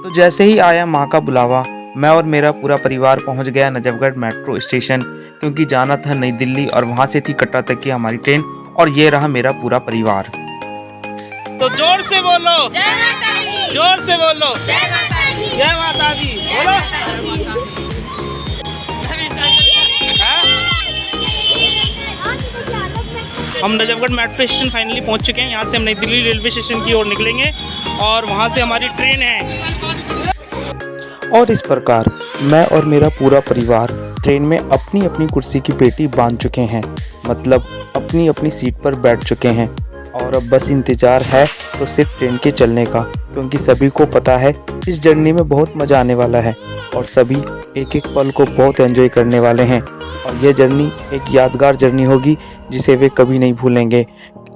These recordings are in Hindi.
तो जैसे ही आया माँ का बुलावा, मैं और मेरा पूरा परिवार पहुंच गया नजफगढ़ मेट्रो स्टेशन, क्योंकि जाना था नई दिल्ली और वहां से थी कटरा तक की हमारी ट्रेन। और ये रहा मेरा पूरा परिवार। तो जोर से बोलो, जय माता दी, जोर से बोलो, जय माता दी, जय माता दी बोलो। हम नजफगढ़ मेट्रो स्टेशन फाइनली पहुंच चुके हैं। यहाँ से हम नई दिल्ली रेलवे स्टेशन की ओर निकलेंगे और वहाँ से हमारी ट्रेन है। और इस प्रकार मैं और मेरा पूरा परिवार ट्रेन में अपनी अपनी कुर्सी की पेटी बांध चुके हैं, मतलब अपनी अपनी सीट पर बैठ चुके हैं। और अब बस इंतज़ार है तो सिर्फ ट्रेन के चलने का, क्योंकि सभी को पता है इस जर्नी में बहुत मज़ा आने वाला है और सभी एक एक पल को बहुत एंजॉय करने वाले हैं। और यह जर्नी एक यादगार जर्नी होगी जिसे वे कभी नहीं भूलेंगे।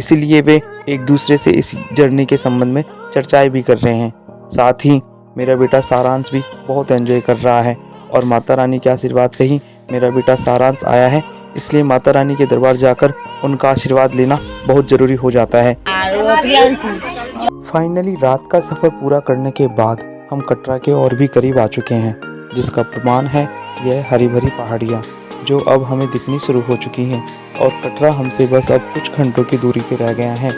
इसलिए वे एक दूसरे से इस जर्नी के संबंध में चर्चाएं भी कर रहे हैं। साथ ही मेरा बेटा सारांश भी बहुत एंजॉय कर रहा है और माता रानी के आशीर्वाद से ही मेरा बेटा सारांश आया है। इसलिए माता रानी के दरबार जाकर उनका आशीर्वाद लेना बहुत ज़रूरी हो जाता है। फाइनली रात का सफ़र पूरा करने के बाद हम कटरा के और भी करीब आ चुके हैं, जिसका प्रमाण है यह हरी भरी पहाड़ियाँ जो अब हमें दिखनी शुरू हो चुकी हैं। और कटरा हमसे बस अब कुछ घंटों की दूरी पर रह गया है।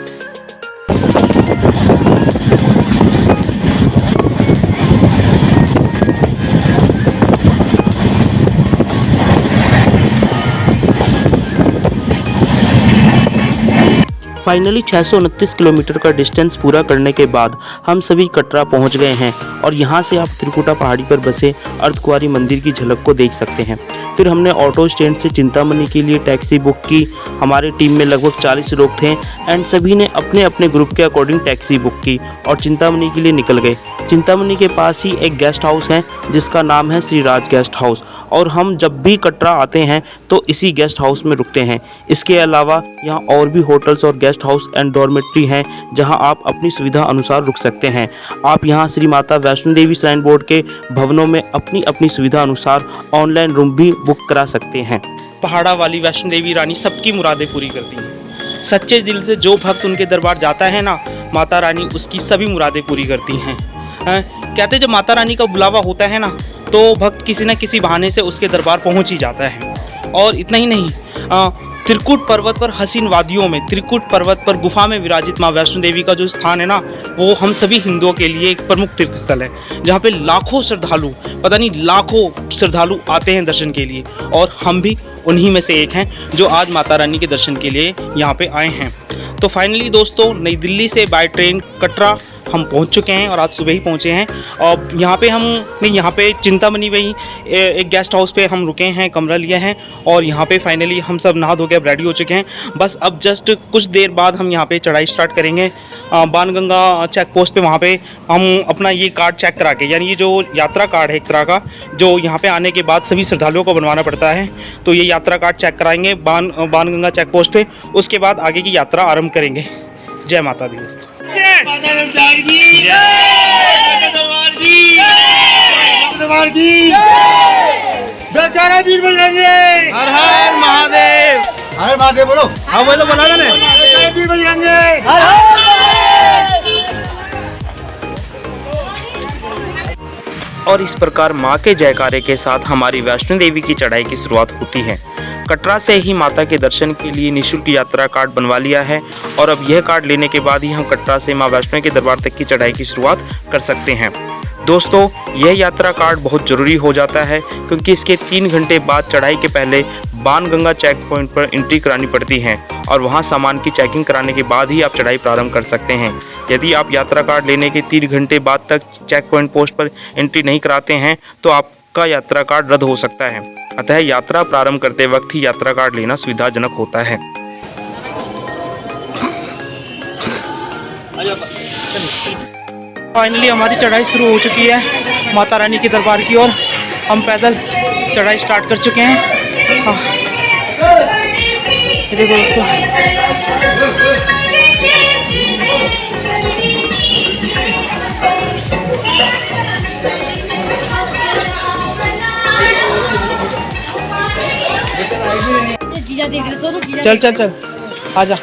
फाइनली 629 किलोमीटर का डिस्टेंस पूरा करने के बाद हम सभी कटरा पहुंच गए हैं और यहां से आप त्रिकुटा पहाड़ी पर बसे अर्धकुंवारी मंदिर की झलक को देख सकते हैं। फिर हमने ऑटो स्टैंड से चिंतामणि के लिए टैक्सी बुक की। हमारे टीम में लगभग 40 लोग थे एंड सभी ने अपने अपने ग्रुप के अकॉर्डिंग टैक्सी बुक की और चिंतामणि के लिए निकल गए। चिंतामणि के पास ही एक गेस्ट हाउस है जिसका नाम है श्री राज गेस्ट हाउस, और हम जब भी कटरा आते हैं तो इसी गेस्ट हाउस में रुकते हैं। इसके अलावा यहाँ और भी होटल्स और गेस्ट हाउस एंड डॉर्मेट्री हैं जहाँ आप अपनी सुविधा अनुसार रुक सकते हैं। आप यहाँ श्री माता वैष्णो देवी श्राइन बोर्ड के भवनों में अपनी अपनी सुविधा अनुसार ऑनलाइन रूम भी बुक करा सकते हैं। पहाड़ा वाली वैष्णो देवी रानी सबकी मुरादें पूरी करती हैं। सच्चे दिल से जो भक्त उनके दरबार जाता है ना, माता रानी उसकी सभी मुरादें पूरी करती हैं। कहते जब माता रानी का बुलावा होता है ना तो भक्त किसी न किसी बहाने से उसके दरबार पहुंच ही जाता है। और इतना ही नहीं, त्रिकुट पर्वत पर हसीन वादियों में, त्रिकुट पर्वत पर गुफा में विराजित माँ वैष्णो देवी का जो स्थान है ना, वो हम सभी हिंदुओं के लिए एक प्रमुख तीर्थ स्थल है जहाँ पे लाखों श्रद्धालु, पता नहीं लाखों श्रद्धालु आते हैं दर्शन के लिए। और हम भी उन्हीं में से एक हैं जो आज माता रानी के दर्शन के लिए यहाँ पे आए हैं। तो फाइनली दोस्तों, नई दिल्ली से बाय ट्रेन कटरा हम पहुंच चुके हैं और आज सुबह ही पहुंचे हैं। और यहाँ पे चिंतामणि में ही एक गेस्ट हाउस पे हम रुके हैं, कमरा लिया है और यहाँ पे फाइनली हम सब नहा धो के अब रेडी हो चुके हैं। बस अब जस्ट कुछ देर बाद हम यहाँ पे चढ़ाई स्टार्ट करेंगे बाणगंगा चेक पोस्ट पे। वहाँ पे हम अपना ये कार्ड चेक करा के, यानी ये जो यात्रा कार्ड है एक तरह का, जो यहाँ पे आने के बाद सभी श्रद्धालुओं को बनवाना पड़ता है, तो ये यात्रा कार्ड चेक कराएंगे बाणगंगा चेक पोस्ट पे। उसके बाद आगे की यात्रा आरंभ करेंगे। जय माता दी दोस्तों। हर हर महादेव, हर महादेव बोलो। हाँ बोलो, बना देना। वीर बजरंगी। और इस प्रकार माँ के जयकारे के साथ हमारी वैष्णो देवी की चढ़ाई की शुरुआत होती है। कटरा से ही माता के दर्शन के लिए निःशुल्क यात्रा कार्ड बनवा लिया है और अब यह कार्ड लेने के बाद ही हम कटरा से माँ वैष्णो के दरबार तक की चढ़ाई की शुरुआत कर सकते हैं। दोस्तों, यह यात्रा कार्ड बहुत ज़रूरी हो जाता है क्योंकि इसके 3 घंटे बाद चढ़ाई के पहले बाणगंगा चेक पॉइंट पर एंट्री करानी पड़ती है और वहां सामान की चेकिंग कराने के बाद ही आप चढ़ाई प्रारंभ कर सकते हैं। यदि आप यात्रा कार्ड लेने के 3 घंटे बाद तक चेक पॉइंट पोस्ट पर एंट्री नहीं कराते हैं तो आपका यात्रा कार्ड रद्द हो सकता है। अतः यात्रा प्रारंभ करते वक्त ही यात्रा कार्ड लेना सुविधाजनक होता है। फाइनली हमारी चढ़ाई शुरू हो चुकी है माता रानी के दरबार की ओर। हम पैदल चढ़ाई स्टार्ट कर चुके हैं। देखो दोस्तों, चल चल चल आजा।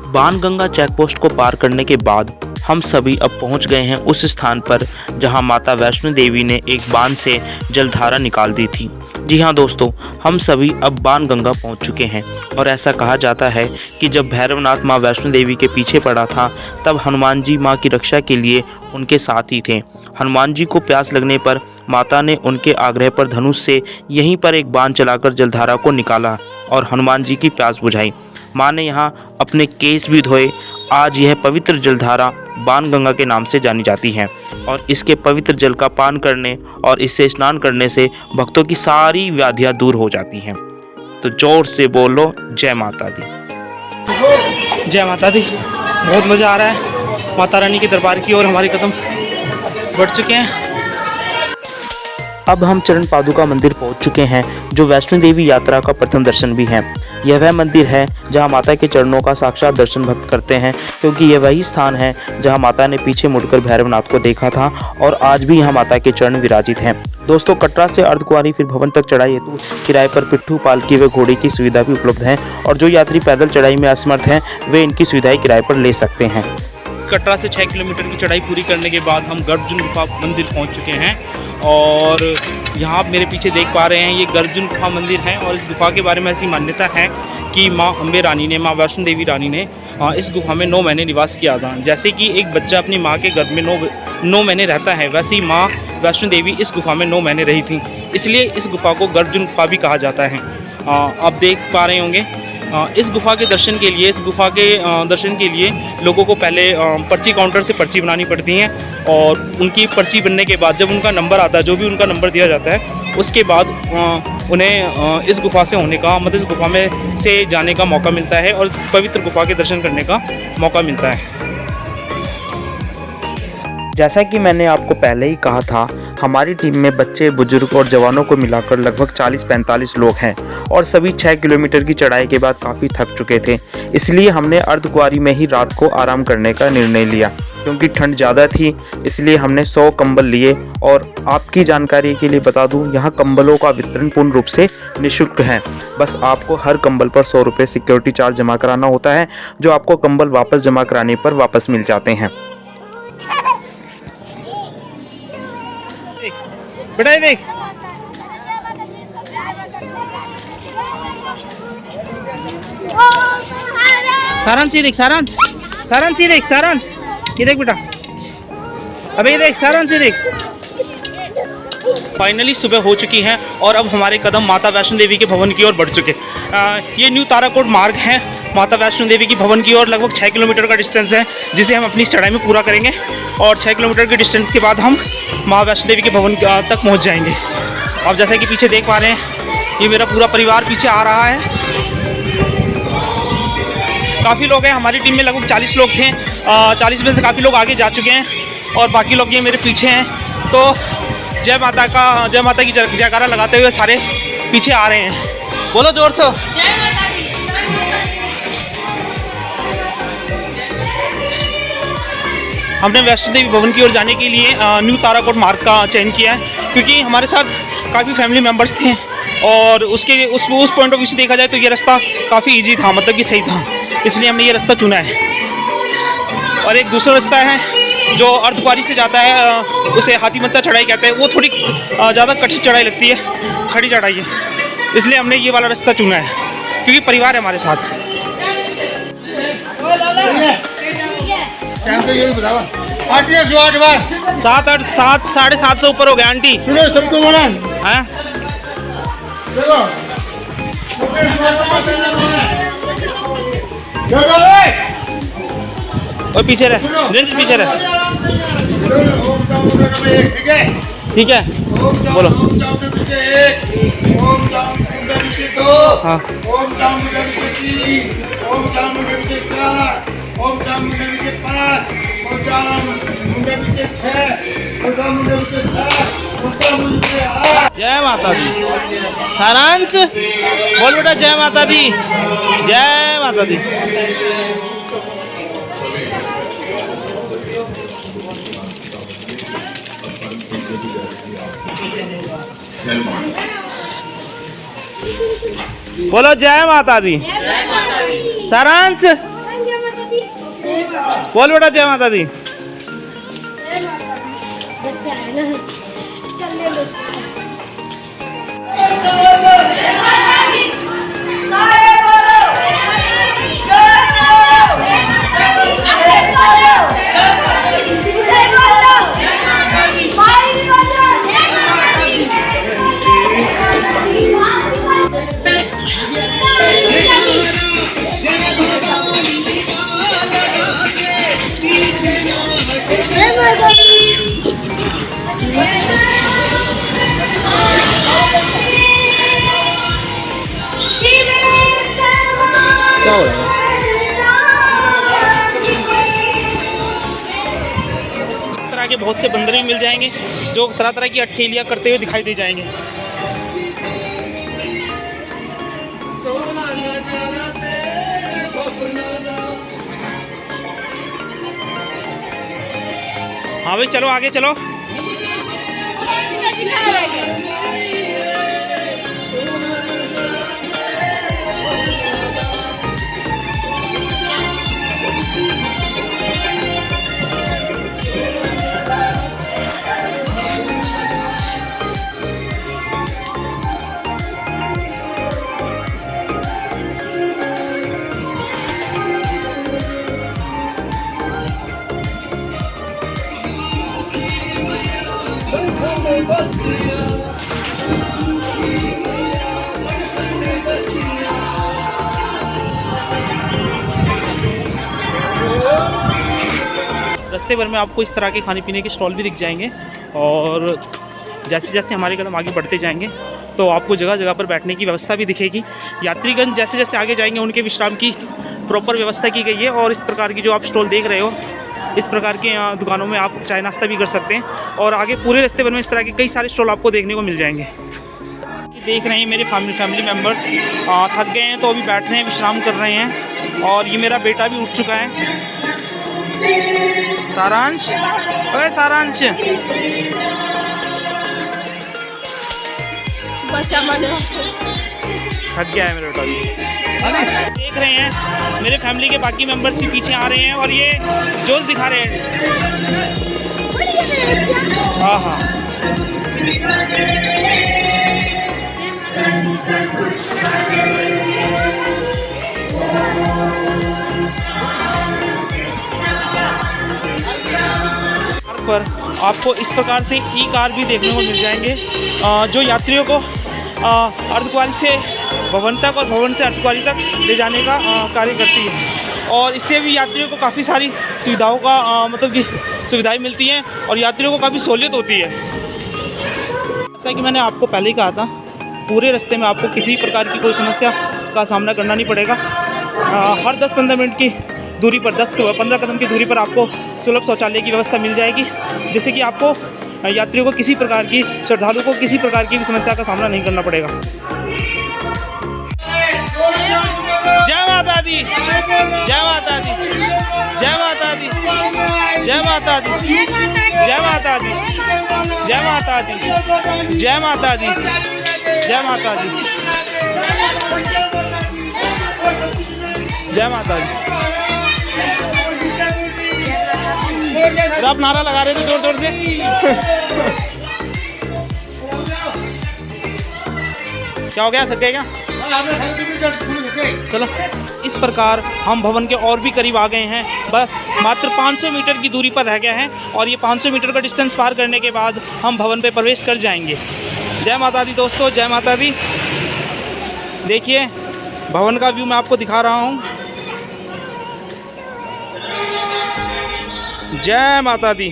बाणगंगा चेक पोस्ट को पार करने के बाद हम सभी अब पहुंच गए हैं उस स्थान पर जहां माता वैष्णो देवी ने एक बांध से जलधारा निकाल दी थी। जी हाँ दोस्तों, हम सभी अब बाणगंगा पहुंच चुके हैं और ऐसा कहा जाता है कि जब भैरवनाथ माँ वैष्णो देवी के पीछे पड़ा था तब हनुमान जी माँ की रक्षा के लिए उनके साथ ही थे। हनुमान जी को प्यास लगने पर माता ने उनके आग्रह पर धनुष से यहीं पर एक बाण चलाकर जलधारा को निकाला और हनुमान जी की प्यास बुझाई। माँ ने यहाँ अपने केस भी धोए। आज यह पवित्र जलधारा बाणगंगा के नाम से जानी जाती है और इसके पवित्र जल का पान करने और इससे स्नान करने से भक्तों की सारी व्याधियाँ दूर हो जाती हैं। तो जोर से बोलो जय माता दी। जय माता दी। बहुत मज़ा आ रहा है माता रानी के दरबार की ओर हमारे कदम बढ़ चुके हैं। अब हम चरण पादुका मंदिर पहुंच चुके हैं जो वैष्णो देवी यात्रा का प्रथम दर्शन भी है। यह वह मंदिर है जहां माता के चरणों का साक्षात दर्शन भक्त करते हैं, क्योंकि यह वही स्थान है जहां माता ने पीछे मुड़कर भैरवनाथ को देखा था और आज भी यहां माता के चरण विराजित हैं। दोस्तों, कटरा से अर्धकुंवारी फिर भवन तक चढ़ाई हेतु किराए पर पिट्ठू, पालकी व घोड़े की सुविधा भी उपलब्ध है और जो यात्री पैदल चढ़ाई में असमर्थ हैं वे इनकी सुविधाएं किराए पर ले सकते हैं। कटरा से 6 किलोमीटर की चढ़ाई पूरी करने के बाद हम गर्भजून गुफा मंदिर पहुंच चुके हैं और यहाँ आप मेरे पीछे देख पा रहे हैं ये गर्भजून गुफा मंदिर है और इस गुफा के बारे में ऐसी मान्यता है कि माँ अम्बे रानी ने, माँ वैष्णो देवी रानी ने इस गुफा में 9 महीने निवास किया था। जैसे कि एक बच्चा अपनी माँ के गर्भ में 9 महीने रहता है, वैसे ही माँ वैष्णो देवी इस गुफा में 9 महीने रही थी, इसलिए इस गुफा को गर्भजून गुफा भी कहा जाता है। आप देख पा रहे होंगे इस गुफा के दर्शन के लिए लोगों को पहले पर्ची काउंटर से पर्ची बनानी पड़ती है और उनकी पर्ची बनने के बाद जब उनका नंबर आता है, जो भी उनका नंबर दिया जाता है, उसके बाद उन्हें इस गुफा से होने का मतलब इस गुफा में से जाने का मौका मिलता है और पवित्र गुफा के दर्शन करने का मौका मिलता है। जैसा कि मैंने आपको पहले ही कहा था, हमारी टीम में बच्चे, बुजुर्ग और जवानों को मिलाकर लगभग 40-45 लोग हैं और सभी 6 किलोमीटर की चढ़ाई के बाद काफ़ी थक चुके थे। इसलिए हमने अर्धकुंवारी में ही रात को आराम करने का निर्णय लिया। क्योंकि ठंड ज़्यादा थी इसलिए हमने 100 कंबल लिए और आपकी जानकारी के लिए बता दूं, यहाँ कंबलों का वितरण पूर्ण रूप से निःशुल्क है। बस आपको हर कंबल पर 100 रुपये सिक्योरिटी चार्ज जमा कराना होता है, जो आपको कंबल वापस जमा कराने पर वापस मिल जाते हैं। बेटा देख, सारांश ये देख, सारांश ये देख, सारांश ये देख बेटा, अबे ये देख, सारांश ये देख। फाइनली सुबह हो चुकी है और अब हमारे कदम माता वैष्णो देवी के भवन की ओर बढ़ चुके। ये न्यू ताराकोट मार्ग है माता वैष्णो देवी की भवन की ओर। लगभग 6 किलोमीटर का डिस्टेंस है जिसे हम अपनी चढ़ाई में पूरा करेंगे और 6 किलोमीटर के डिस्टेंस के बाद हम माँ वैष्णो देवी के भवन तक पहुँच जाएंगे। आप जैसा कि पीछे देख पा रहे हैं, ये मेरा पूरा परिवार पीछे आ रहा है। काफ़ी लोग हैं, हमारी टीम में लगभग 40 लोग थे। 40 में से काफ़ी लोग आगे जा चुके हैं और बाकी लोग ये मेरे पीछे हैं। तो जय माता की जयकारा लगाते हुए सारे पीछे आ रहे हैं। बोलो जोर से जय माता दी। हमने वैष्णो देवी भवन की ओर जाने के लिए न्यू ताराकोट मार्ग का चयन किया है क्योंकि हमारे साथ काफ़ी फैमिली मेम्बर्स थे और उस पॉइंट ऑफ व्यू से देखा जाए तो ये रास्ता काफ़ी इजी था, मतलब कि सही था, इसलिए हमने ये रास्ता चुना है। और एक दूसरा रास्ता है जो अर्धकुंवारी से जाता है, उसे हाथीमत्ता चढ़ाई कहते हैं। वो थोड़ी ज़्यादा कठिन चढ़ाई लगती है, खड़ी चढ़ाई है, इसलिए हमने ये वाला रास्ता चुना है क्योंकि परिवार है हमारे साथ। जो 8 बार 7-8 से ऊपर हो गया आंटी। सुनो सबको बोला हैं? देखो और पीछे रह, पीछे रह। ठीक है, बोलो। हाँ। जय माता दी। सारांश बोल बेटा, जय माता दी, जय माता दी। बोलो जय माता दी। सारांश बोल बेटा, जय माता दी। क्या हो रहा है? इस तरह के बहुत से बंदर भी मिल जाएंगे जो तरह तरह की अटखेलियाँ करते हुए दिखाई दे जाएंगे। हाँ भाई चलो आगे चलो। रास्ते भर में आपको इस तरह के खाने पीने के स्टॉल भी दिख जाएंगे और जैसे जैसे हमारे कदम आगे बढ़ते जाएंगे तो आपको जगह जगह पर बैठने की व्यवस्था भी दिखेगी। यात्रीगण जैसे जैसे आगे जाएंगे उनके विश्राम की प्रॉपर व्यवस्था की गई है और इस प्रकार की जो आप स्टॉल देख रहे हो इस प्रकार के दुकानों में आप चाय नाश्ता भी कर सकते हैं और आगे पूरे रास्ते भर में इस तरह के कई सारे स्टॉल आपको देखने को मिल जाएंगे। देख रहे हैं मेरे फैमिली मेम्बर्स थक गए हैं तो अभी बैठ रहे हैं, विश्राम कर रहे हैं और ये मेरा बेटा भी उठ चुका है। सारांश, ओए सारांश, थक गया है मेरा बेटा भी। देख रहे हैं मेरे फैमिली के बाकी मेंबर्स भी पीछे आ रहे हैं और ये जोश दिखा रहे हैं। हाँ हाँ पर आपको इस प्रकार से ई कार भी देखने को मिल जाएंगे जो यात्रियों को अर्धकुंवारी से भवन तक और भवन से अर्धकुंवारी तक ले जाने का कार्य करती है और इससे भी यात्रियों को काफ़ी सारी सुविधाओं का मतलब कि सुविधाएं मिलती हैं और यात्रियों को काफ़ी सहूलियत होती है। जैसा कि मैंने आपको पहले ही कहा था पूरे रास्ते में आपको किसी प्रकार की कोई समस्या का सामना करना नहीं पड़ेगा। हर 10-15 मिनट की दूरी पर 10-15 कदम की दूरी पर आपको सुलभ शौचालय की व्यवस्था मिल जाएगी जिससे कि आपको यात्रियों को किसी प्रकार की श्रद्धालु को किसी प्रकार की भी समस्या का सामना नहीं करना पड़ेगा। जय माता दी, जय माता दी, जय माता दी, जय माता दी, जय माता दी, जय माता दी, जय माता दी, जय माता दी, जय माता दी। आप नारा लगा रहे थे जोर जोर से। क्या हो गया, थक गए क्या? चलो इस प्रकार हम भवन के और भी करीब आ गए हैं। बस मात्र 500 मीटर की दूरी पर रह गया है और ये 500 मीटर का डिस्टेंस पार करने के बाद हम भवन पे प्रवेश कर जाएंगे। जय माता दी दोस्तों, जय माता दी। देखिए भवन का व्यू मैं आपको दिखा रहा हूँ। जय माता दी।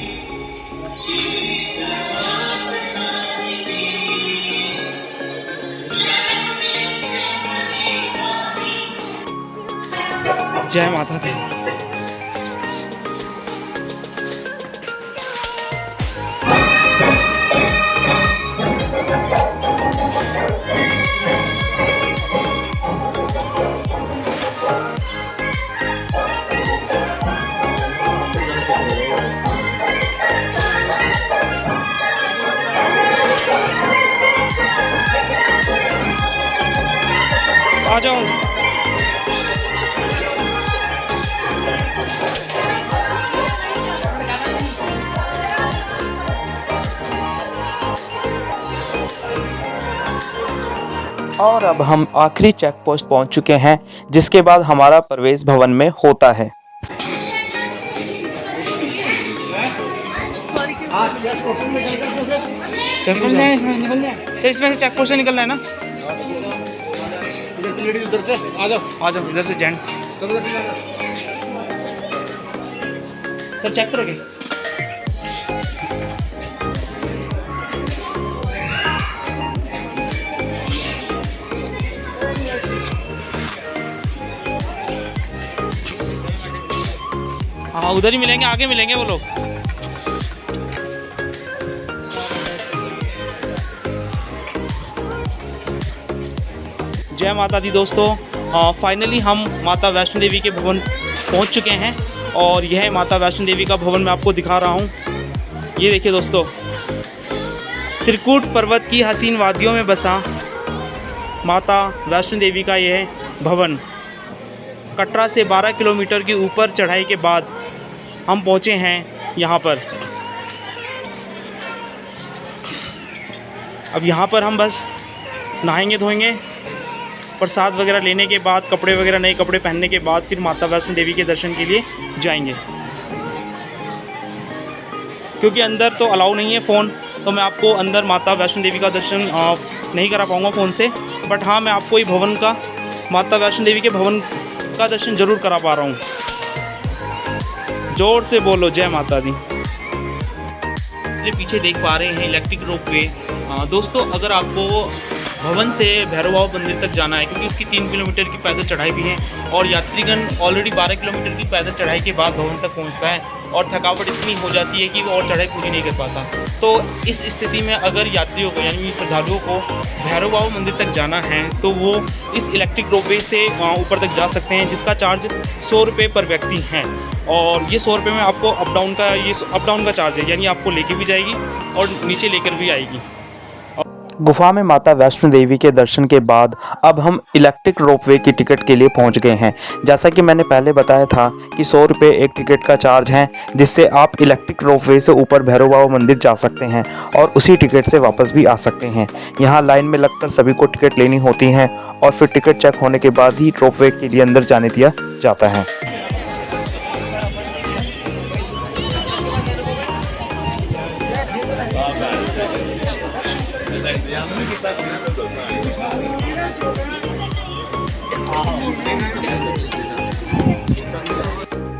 जय माता दी। आ जाओ। और अब हम आखिरी चेक पोस्ट पहुँच चुके हैं, जिसके बाद हमारा प्रवेश भवन में होता है। निकल जाए सर, इसमें से चेक पोस्ट से निकलना है ना। उधर से आ जाओ इधर से जेंट्स सर चेक करोगे। हाँ उधर ही मिलेंगे, आगे मिलेंगे वो लोग। जय माता दी दोस्तों, फाइनली हम माता वैष्णो देवी के भवन पहुंच चुके हैं और यह माता वैष्णो देवी का भवन मैं आपको दिखा रहा हूं। ये देखिए दोस्तों, त्रिकूट पर्वत की हसीन वादियों में बसा माता वैष्णो देवी का यह भवन कटरा से 12 किलोमीटर की ऊपर चढ़ाई के बाद हम पहुंचे हैं यहाँ पर। अब यहाँ पर हम बस नहाएंगे धोएंगे, प्रसाद वगैरह लेने के बाद, कपड़े वगैरह नए कपड़े पहनने के बाद फिर माता वैष्णो देवी के दर्शन के लिए जाएंगे। क्योंकि अंदर तो अलाउ नहीं है फ़ोन, तो मैं आपको अंदर माता वैष्णो देवी का दर्शन नहीं करा पाऊँगा फ़ोन से। बट हाँ, मैं आपको ये भवन का, माता वैष्णो देवी के भवन का दर्शन ज़रूर करा पा रहा हूँ। जोर से बोलो जय माता दी। ये पीछे देख पा रहे हैं इलेक्ट्रिक रोपवे। दोस्तों, अगर आपको भवन से भैरव बाबा मंदिर तक जाना है, क्योंकि उसकी 3 किलोमीटर की पैदल चढ़ाई भी है और यात्रीगण ऑलरेडी 12 किलोमीटर की पैदल चढ़ाई के बाद भवन तक पहुंचता है और थकावट इतनी हो जाती है कि वो और चढ़ाई पूरी नहीं कर पाता। तो इस स्थिति में अगर यात्रियों को, यानी श्रद्धालुओं को भैरव बाबा मंदिर तक जाना है तो वो इस इलेक्ट्रिक रोपवे से ऊपर तक जा सकते हैं, जिसका चार्ज 100 रुपये पर व्यक्ति है। और ये 100 रुपये में आपको अप डाउन का चार्ज है, यानी आपको लेके भी जाएगी और नीचे लेकर भी आएगी। गुफा में माता वैष्णो देवी के दर्शन के बाद अब हम इलेक्ट्रिक रोपवे की टिकट के लिए पहुंच गए हैं। जैसा कि मैंने पहले बताया था कि 100 रुपये एक टिकट का चार्ज है, जिससे आप इलेक्ट्रिक रोपवे से ऊपर भैरव बाबा मंदिर जा सकते हैं और उसी टिकट से वापस भी आ सकते हैं। यहाँ लाइन में लगकर सभी को टिकट लेनी होती है और फिर टिकट चेक होने के बाद ही रोपवे के लिए अंदर जाने दिया जाता है।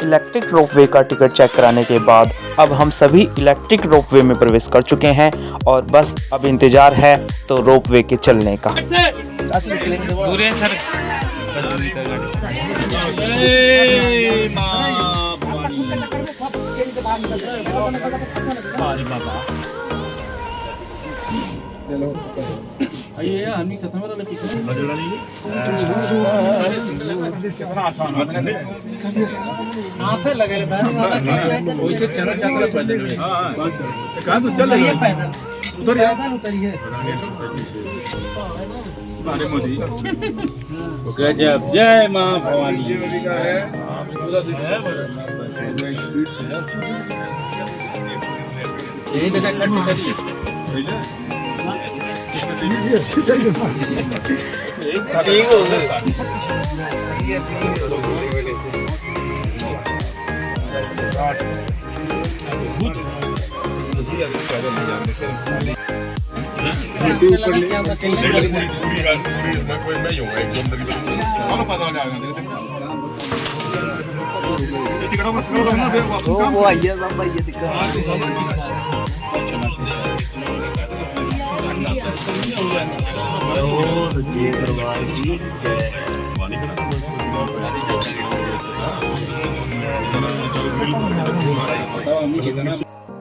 इलेक्ट्रिक रोपवे का टिकट चेक कराने के बाद अब हम सभी इलेक्ट्रिक रोपवे में प्रवेश कर चुके हैं और बस अब इंतज़ार है तो रोपवे के चलने का। जय माँ भवानी। वो आइए सब भाई, ये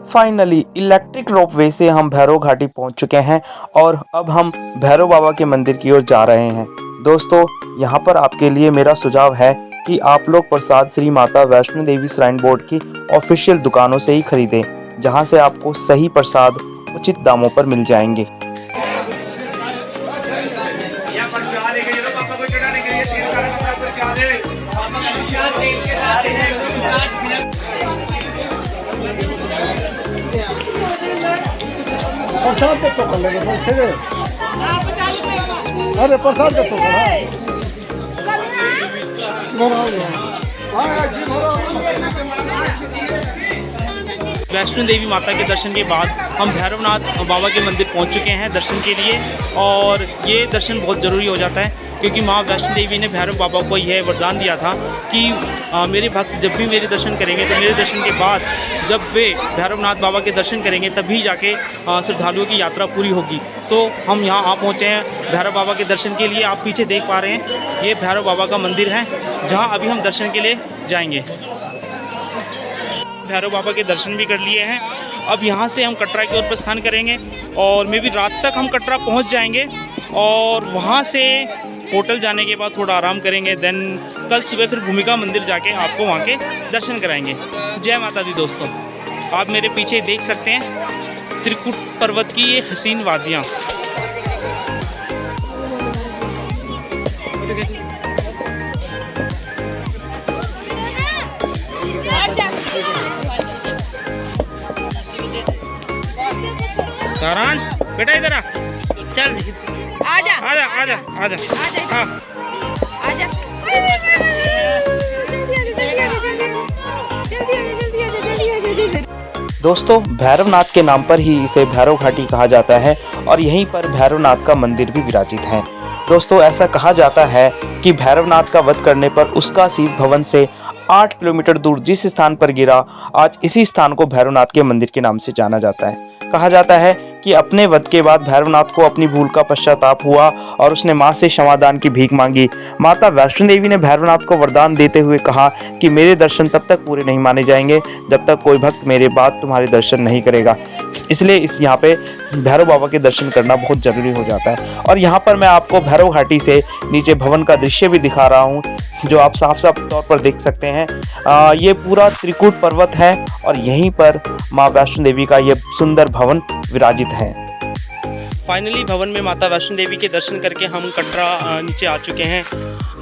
फाइनली इलेक्ट्रिक रोपवे से हम भैरव घाटी पहुंच चुके हैं और अब हम भैरव बाबा के मंदिर की ओर जा रहे हैं। दोस्तों, यहां पर आपके लिए मेरा सुझाव है कि आप लोग प्रसाद श्री माता वैष्णो देवी श्राइन बोर्ड की ऑफिशियल दुकानों से ही खरीदें, जहां से आपको सही प्रसाद उचित दामों पर मिल जाएंगे। प्रसाद तो कर लेंगे। अरे प्रसाद दे तो वैष्णो देवी माता के दर्शन के बाद हम भैरवनाथ बाबा के मंदिर पहुंच चुके हैं दर्शन के लिए। और ये दर्शन बहुत ज़रूरी हो जाता है क्योंकि माँ वैष्णो देवी ने भैरव बाबा को यह वरदान दिया था कि मेरे भक्त जब भी मेरे दर्शन करेंगे तो मेरे दर्शन के बाद जब वे भैरवनाथ बाबा के दर्शन करेंगे तभी जाके श्रद्धालुओं की यात्रा पूरी होगी। तो हम यहाँ आ पहुँचे हैं भैरव बाबा के दर्शन के लिए। आप पीछे देख पा रहे हैं ये भैरव बाबा का मंदिर है जहाँ अभी हम दर्शन के लिए जाएंगे। भैरव बाबा के दर्शन भी कर लिए हैं। अब यहाँ से हम कटरा की ओर प्रस्थान करेंगे और मे भी रात तक हम कटरा पहुँच जाएंगे और वहाँ से होटल जाने के बाद थोड़ा आराम करेंगे। देन कल सुबह फिर भूमिका मंदिर जाके आपको वहाँ के दर्शन कराएंगे। जय माता दी दोस्तों, आप मेरे पीछे देख सकते हैं त्रिकुट पर्वत की ये हसीन वादियाँ। सारांश बेटा इधर आ, चल आजा आजा आजा आजा हाँ। आजा दोस्तों भैरवनाथ के नाम पर ही इसे भैरव घाटी कहा जाता है और यहीं पर भैरवनाथ का मंदिर भी विराजित है। दोस्तों ऐसा कहा जाता है कि भैरवनाथ का वध करने पर उसका शीश भवन से 8 किलोमीटर दूर जिस स्थान पर गिरा, आज इसी स्थान को भैरवनाथ के मंदिर के नाम से जाना जाता है। कहा जाता है कि अपने वध के बाद भैरवनाथ को अपनी भूल का पश्चाताप हुआ और उसने मां से क्षमादान की भीख मांगी। माता वैष्णो देवी ने भैरवनाथ को वरदान देते हुए कहा कि मेरे दर्शन तब तक पूरे नहीं माने जाएंगे जब तक कोई भक्त मेरे बाद तुम्हारे दर्शन नहीं करेगा। इसलिए इस यहाँ पे भैरव बाबा के दर्शन करना बहुत ज़रूरी हो जाता है। और यहाँ पर मैं आपको भैरव घाटी से नीचे भवन का दृश्य भी दिखा रहा हूँ जो आप साफ साफ तौर पर देख सकते हैं। ये पूरा त्रिकुट पर्वत है और यहीं पर माँ वैष्णो देवी का ये सुंदर भवन विराजित है। फाइनली भवन में माता वैष्णो देवी के दर्शन करके हम कटरा नीचे आ चुके हैं।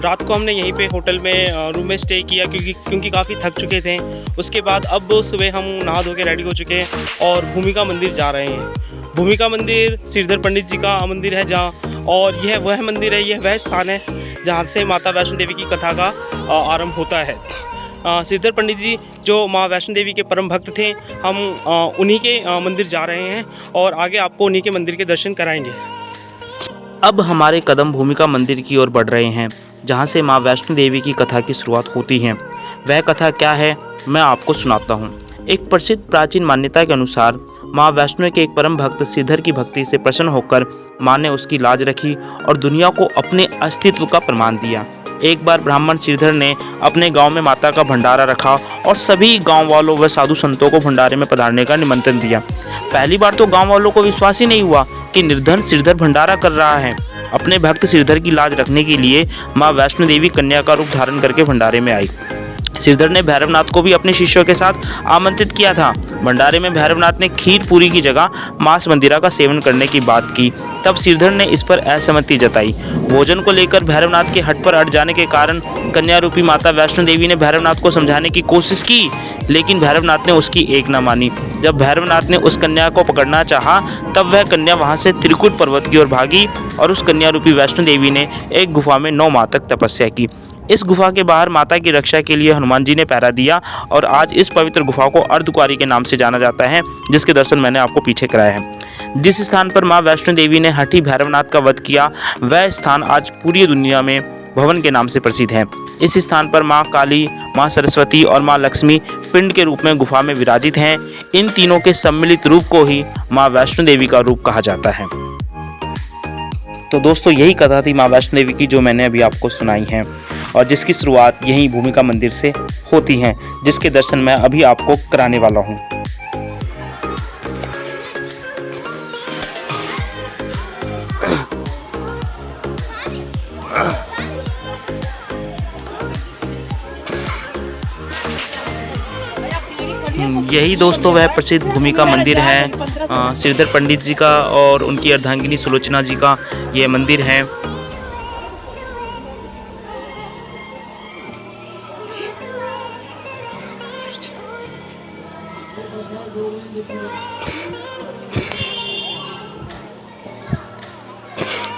रात को हमने यहीं पे होटल में रूम में स्टे किया क्योंकि काफ़ी थक चुके थे। उसके बाद अब सुबह हम नहा धो के रेडी हो चुके हैं और भूमिका मंदिर जा रहे हैं। भूमिका मंदिर श्रीधर पंडित जी का मंदिर है जहाँ, और यह वह मंदिर है, यह वह स्थान है जहाँ से माता वैष्णो देवी की कथा का आरंभ होता है। श्रीधर पंडित जी जो माँ वैष्णो देवी के परम भक्त थे, हम उन्हीं के मंदिर जा रहे हैं और आगे आपको उन्हीं के मंदिर के दर्शन कराएंगे। अब हमारे कदम भूमिका मंदिर की ओर बढ़ रहे हैं जहां से मां वैष्णो देवी की कथा की शुरुआत होती है। वह कथा क्या है मैं आपको सुनाता हूं। एक प्रसिद्ध प्राचीन मान्यता के अनुसार मां वैष्णो के एक परम भक्त श्रीधर की भक्ति से प्रसन्न होकर मां ने उसकी लाज रखी और दुनिया को अपने अस्तित्व का प्रमाण दिया। एक बार ब्राह्मण श्रीधर ने अपने गांव में माता का भंडारा रखा और सभी गांव वालों व साधु संतों को भंडारे में पधारने का निमंत्रण दिया। पहली बार तो गांव वालों को विश्वास ही नहीं हुआ कि निर्धन श्रीधर भंडारा कर रहा है। अपने भक्त श्रीधर की लाज रखने के लिए मां वैष्णो देवी कन्या का रूप धारण करके भंडारे में आई। श्रीधर ने भैरवनाथ को भी अपने शिष्यों के साथ आमंत्रित किया था। भंडारे में भैरवनाथ ने खीर पूरी की जगह मांस मंदिरा का सेवन करने की बात की। तब श्रीधर ने इस पर असहमति जताई। भोजन को लेकर भैरवनाथ के हट पर अड़ जाने के कारण कन्या रूपी माता वैष्णो देवी ने भैरवनाथ को समझाने की कोशिश की, लेकिन भैरवनाथ ने उसकी एक न मानी। जब भैरवनाथ ने उस कन्या को पकड़ना चाहा तब वह कन्या वहां से त्रिकुट पर्वत की ओर भागी और उस कन्या रूपी वैष्णो देवी ने एक गुफा में 9 माह तक तपस्या की। इस गुफा के बाहर माता की रक्षा के लिए हनुमान जी ने पहरा दिया और आज इस पवित्र गुफा को अर्धकुंवारी के नाम से जाना जाता है, जिसके दर्शन मैंने आपको पीछे कराए हैं। जिस स्थान पर मां वैष्णो देवी ने हठी भैरवनाथ का वध किया वह स्थान आज पूरी दुनिया में भवन के नाम से प्रसिद्ध है। इस स्थान पर मां काली, मां सरस्वती और मां लक्ष्मी पिंड के रूप में गुफा में विराजित हैं। इन तीनों के सम्मिलित रूप को ही मां वैष्णो देवी का रूप कहा जाता है। तो दोस्तों यही कथा थी मां वैष्णो देवी की जो मैंने अभी आपको सुनाई है और जिसकी शुरुआत यहीं भूमिका मंदिर से होती है, जिसके दर्शन मैं अभी आपको कराने वाला हूँ। यही दोस्तों वह प्रसिद्ध भूमिका मंदिर है श्रीधर पंडित जी का और उनकी अर्धांगिनी सुलोचना जी का यह मंदिर है।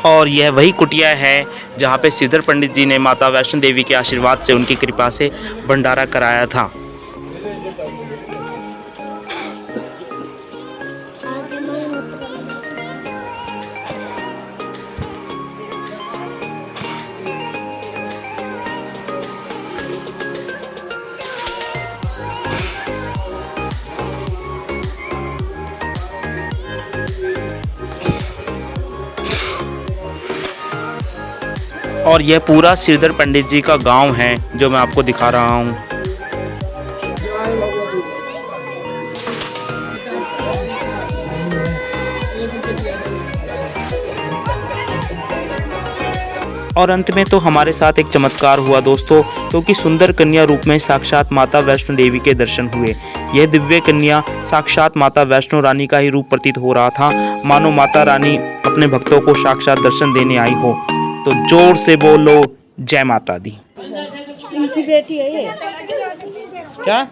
और यह वही कुटिया है जहाँ पे श्रीधर पंडित जी ने माता वैष्णो देवी के आशीर्वाद से, उनकी कृपा से भंडारा कराया था। और यह पूरा श्रीधर पंडित जी का गांव है जो मैं आपको दिखा रहा हूँ। और अंत में तो हमारे साथ एक चमत्कार हुआ दोस्तों, क्योंकि सुंदर कन्या रूप में साक्षात माता वैष्णो देवी के दर्शन हुए। यह दिव्य कन्या साक्षात माता वैष्णो रानी का ही रूप प्रतीत हो रहा था, मानो माता रानी अपने भक्तों को साक्षात दर्शन देने आई हो। तो जोर से बोलो जय माता दी। इनकी बेटी है ये। क्या